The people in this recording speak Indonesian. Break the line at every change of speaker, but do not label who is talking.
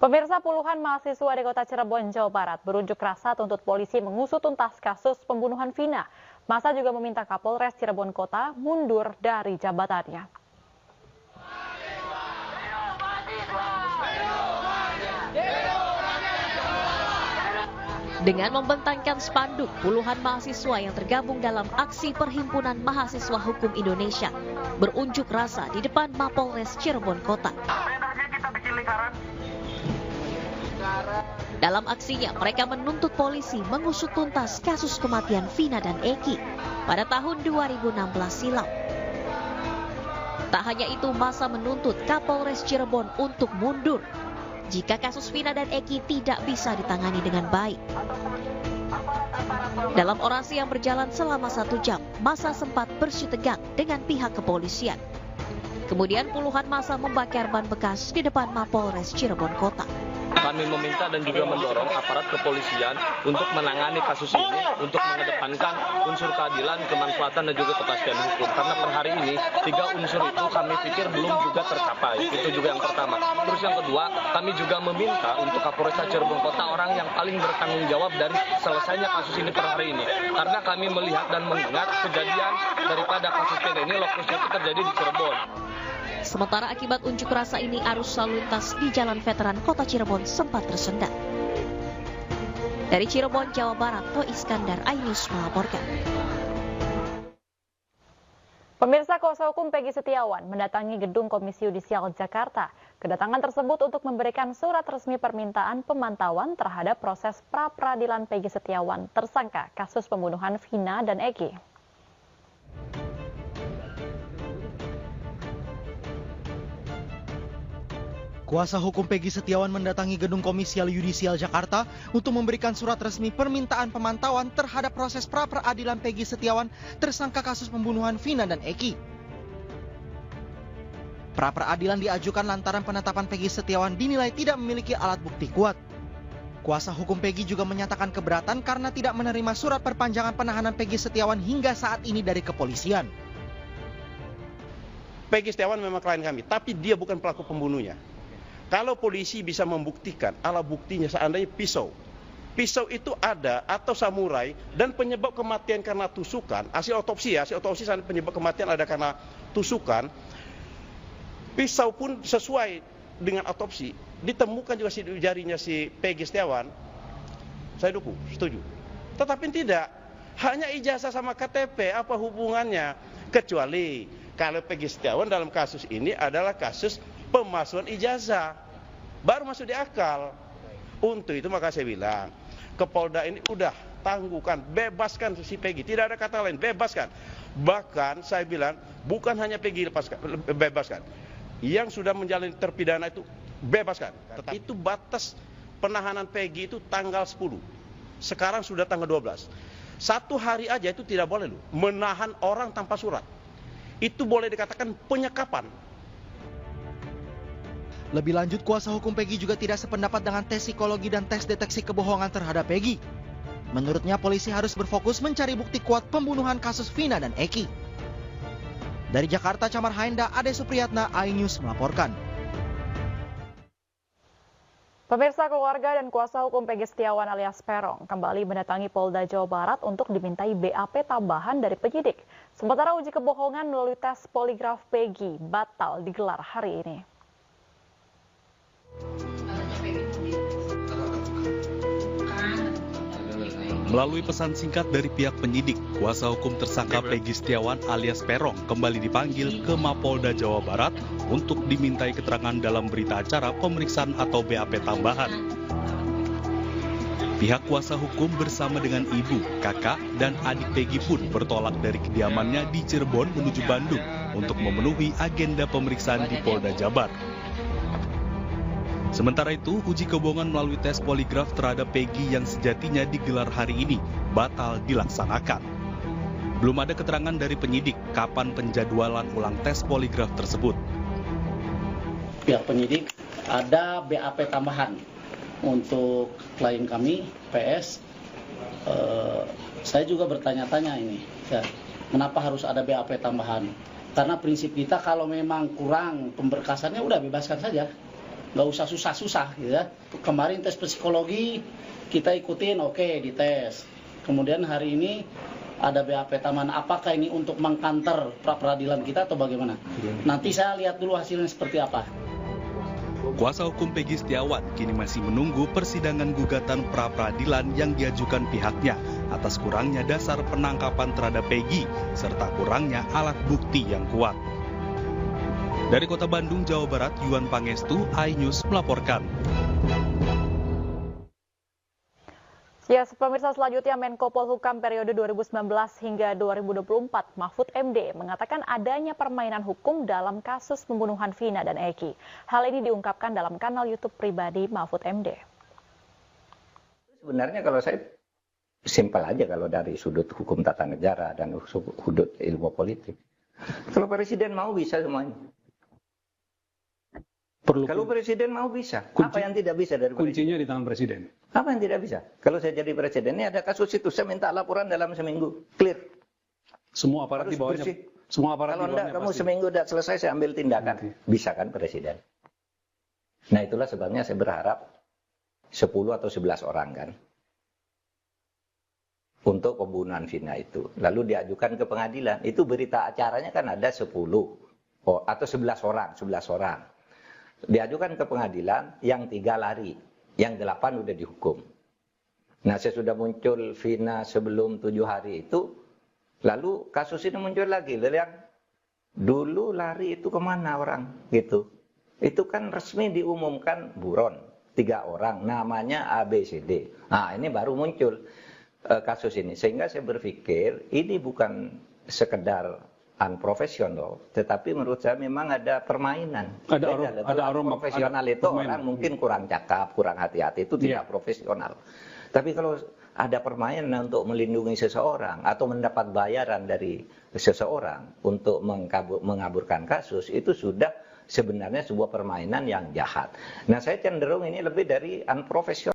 Pemirsa, puluhan mahasiswa di kota Cirebon, Jawa Barat berunjuk rasa tuntut polisi mengusut tuntas kasus pembunuhan Vina. Massa juga meminta Kapolres Cirebon Kota mundur dari jabatannya. Dengan membentangkan spanduk, puluhan mahasiswa yang tergabung dalam aksi Perhimpunan Mahasiswa Hukum Indonesia berunjuk rasa di depan Mapolres Cirebon Kota. Dalam aksinya, mereka menuntut polisi mengusut tuntas kasus kematian Vina dan Eki pada tahun 2016 silam. Tak hanya itu, massa menuntut Kapolres Cirebon untuk mundur jika kasus Vina dan Eki tidak bisa ditangani dengan baik. Dalam orasi yang berjalan selama 1 jam, massa sempat bersyu tegang dengan pihak kepolisian. Kemudian puluhan massa membakar ban bekas di depan Mapolres Cirebon Kota.
Kami meminta dan juga mendorong aparat kepolisian untuk menangani kasus ini, untuk mengedepankan unsur keadilan, kemanfaatan dan juga kepastian hukum. Karena per hari ini 3 unsur itu kami pikir belum juga tercapai. Itu juga yang pertama. Terus yang kedua, kami juga meminta untuk Kapolres Cirebon Kota orang yang paling bertanggung jawab dari selesainya kasus ini per hari ini. Karena kami melihat dan mendengar kejadian daripada kasus Vina ini lokusnya itu terjadi di Cirebon.
Sementara akibat unjuk rasa ini, arus lalu lintas di Jalan Veteran Kota Cirebon sempat tersendat. Dari Cirebon, Jawa Barat, To Iskandar, iNews melaporkan. Pemirsa, kuasa hukum Peggy Setiawan mendatangi gedung Komisi Yudisial Jakarta. Kedatangan tersebut untuk memberikan surat resmi permintaan pemantauan terhadap proses pra-peradilan Peggy Setiawan, tersangka kasus pembunuhan Vina dan Eki.
Kuasa hukum Peggy Setiawan mendatangi gedung Komisi Yudisial Jakarta untuk memberikan surat resmi permintaan pemantauan terhadap proses pra-peradilan Peggy Setiawan, tersangka kasus pembunuhan Vina dan Eki. Pra-peradilan diajukan lantaran penetapan Peggy Setiawan dinilai tidak memiliki alat bukti kuat. Kuasa hukum Peggy juga menyatakan keberatan karena tidak menerima surat perpanjangan penahanan Peggy Setiawan hingga saat ini dari kepolisian.
Peggy Setiawan memang klien kami, tapi dia bukan pelaku pembunuhnya. Kalau polisi bisa membuktikan alat buktinya seandainya pisau itu ada atau samurai dan penyebab kematian karena tusukan, hasil otopsi penyebab kematian ada karena tusukan, pisau pun sesuai dengan otopsi, ditemukan juga jarinya si Peggy Setiawan, saya dukung, setuju. Tetapi tidak, hanya ijazah sama KTP, apa hubungannya? Kecuali kalau Peggy Setiawan dalam kasus ini adalah kasus pemalsuan ijazah, baru masuk di akal. Untuk itu maka saya bilang, ke Polda ini udah tangguhkan, bebaskan si Peggy, tidak ada kata lain, bebaskan. Bahkan saya bilang, bukan hanya Peggy bebaskan, yang sudah menjalani terpidana itu bebaskan. Tetapi itu batas penahanan Peggy itu tanggal 10, sekarang sudah tanggal 12. 1 hari aja itu tidak boleh loh, menahan orang tanpa surat. Itu boleh dikatakan penyekapan.
Lebih lanjut, kuasa hukum Peggy juga tidak sependapat dengan tes psikologi dan tes deteksi kebohongan terhadap Peggy. Menurutnya, polisi harus berfokus mencari bukti kuat pembunuhan kasus Vina dan Eki. Dari Jakarta, Camar Haenda, Ade Supriyatna, iNews melaporkan.
Pemirsa, keluarga dan kuasa hukum Peggy Setiawan alias Peron kembali mendatangi Polda Jawa Barat untuk dimintai BAP tambahan dari penyidik. Sementara uji kebohongan melalui tes poligraf Peggy batal digelar hari ini.
Melalui pesan singkat dari pihak penyidik, kuasa hukum tersangka Peggy Setiawan alias Peron kembali dipanggil ke Mapolda Jawa Barat untuk dimintai keterangan dalam berita acara pemeriksaan atau BAP tambahan. Pihak kuasa hukum bersama dengan ibu, kakak, dan adik Peggy pun bertolak dari kediamannya di Cirebon menuju Bandung untuk memenuhi agenda pemeriksaan di Polda Jabar. Sementara itu, uji kebohongan melalui tes poligraf terhadap Peggy yang sejatinya digelar hari ini batal dilaksanakan. Belum ada keterangan dari penyidik kapan penjadwalan ulang tes poligraf tersebut.
Pihak penyidik ada BAP tambahan untuk klien kami, PS. Saya juga bertanya-tanya ini, kenapa harus ada BAP tambahan? Karena prinsip kita kalau memang kurang pemberkasannya udah bebaskan saja. nggak usah susah-susah gitu ya. Kemarin tes psikologi kita ikutin, oke, dites. Kemudian hari ini ada BAP Taman. Apakah ini untuk mengkanter pra peradilan kita atau bagaimana? Nanti saya lihat dulu hasilnya seperti apa.
Kuasa hukum Peggy Setiawan kini masih menunggu persidangan gugatan pra peradilan yang diajukan pihaknya atas kurangnya dasar penangkapan terhadap Peggy serta kurangnya alat bukti yang kuat. Dari Kota Bandung, Jawa Barat, Yuan Pangestu, iNews melaporkan.
Ya, pemirsa, selanjutnya Menko Polhukam periode 2019 hingga 2024, Mahfud MD, mengatakan adanya permainan hukum dalam kasus pembunuhan Vina dan Eki. Hal ini diungkapkan dalam kanal YouTube pribadi Mahfud MD.
Sebenarnya kalau saya simpel aja kalau dari sudut hukum tata negara dan sudut ilmu politik. Kalau presiden mau bisa semuanya. Kalau presiden mau bisa, apa yang tidak bisa dari presiden?
Kuncinya di tangan presiden.
Apa yang tidak bisa? Kalau saya jadi presiden, ini ada kasus itu, saya minta laporan dalam seminggu, clear.
Semua aparat di bawahnya. Semua aparat
kalau
di bawahnya.
Kalau enggak, kamu seminggu udah selesai, saya ambil tindakan. Bisa kan presiden? Nah itulah sebabnya saya berharap 10 atau 11 orang kan. Untuk pembunuhan Vina itu. Lalu diajukan ke pengadilan. Itu berita acaranya kan ada 10 atau 11 orang. Diajukan ke pengadilan, yang 3 lari, yang 8 udah dihukum. Nah, sesudah muncul Vina sebelum 7 hari itu, lalu kasus ini muncul lagi. Lalu yang dulu lari itu kemana orang? Gitu. Itu kan resmi diumumkan buron, 3 orang, namanya ABCD. Nah, ini baru muncul kasus ini. Sehingga saya berpikir, ini bukan sekedar unprofesional, tetapi menurut saya memang ada permainan.
Ada aroma
profesional itu permainan. Orang mungkin kurang cakap, kurang hati-hati, itu tidak profesional. Tapi kalau ada permainan untuk melindungi seseorang atau mendapat bayaran dari seseorang untuk mengaburkan kasus, itu sudah sebenarnya sebuah permainan yang jahat. Nah, saya cenderung ini lebih dari unprofesional.